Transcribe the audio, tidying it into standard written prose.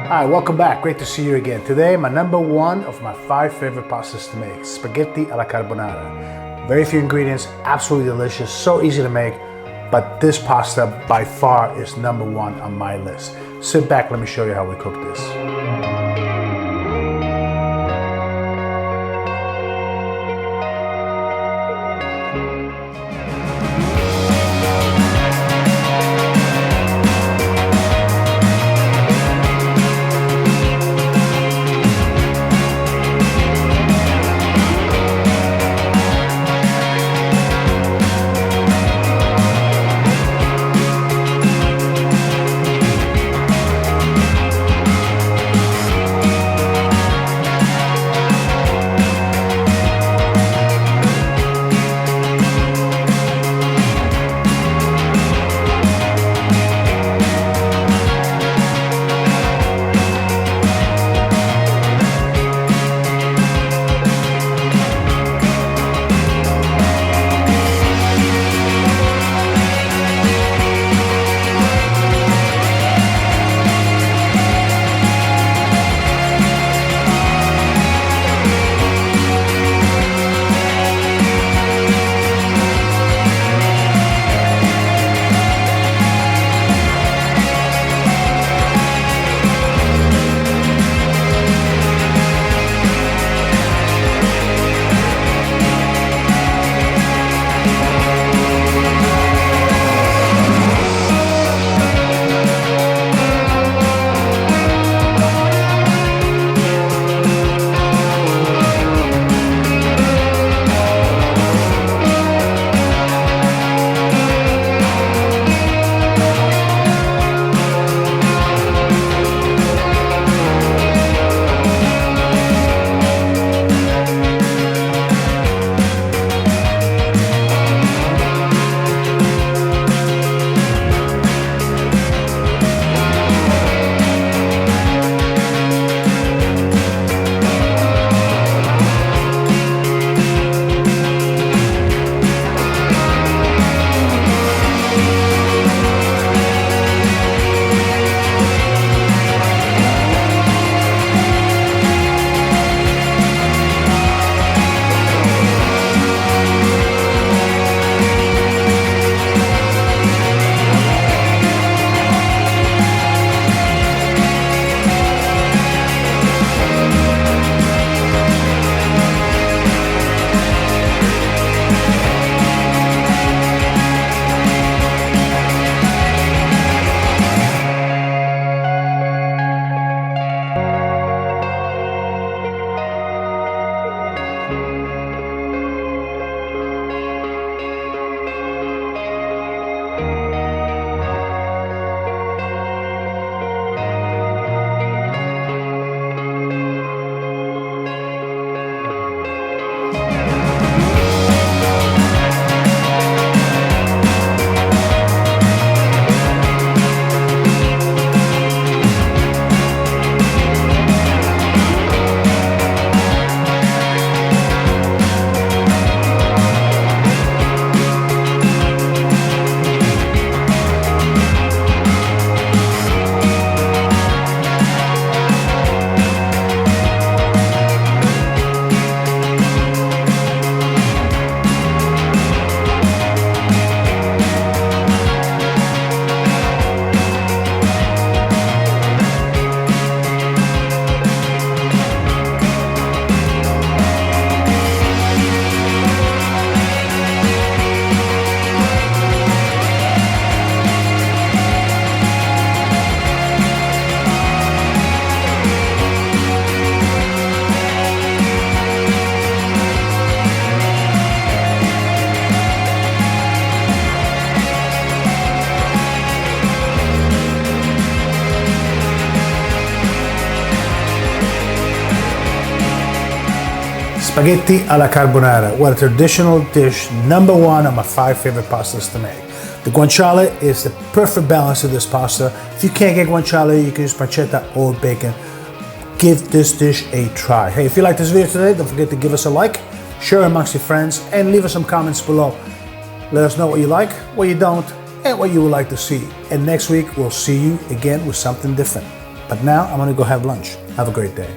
Hi, welcome back. Great to see you again. Today, my number one of my 5 favorite pastas to make, spaghetti alla carbonara. Very few ingredients, absolutely delicious, so easy to make, but this pasta by far is number one on my list. Sit back, let me show you how we cook this. Spaghetti alla carbonara, what a traditional dish, number one on my 5 favorite pastas to make. The guanciale is the perfect balance of this pasta. If you can't get guanciale, you can use pancetta or bacon. Give this dish a try. Hey, if you like this video today, don't forget to give us a like, share it amongst your friends, and leave us some comments below. Let us know what you like, what you don't, and what you would like to see. And next week, we'll see you again with something different. But now I'm gonna go have lunch. Have a great day.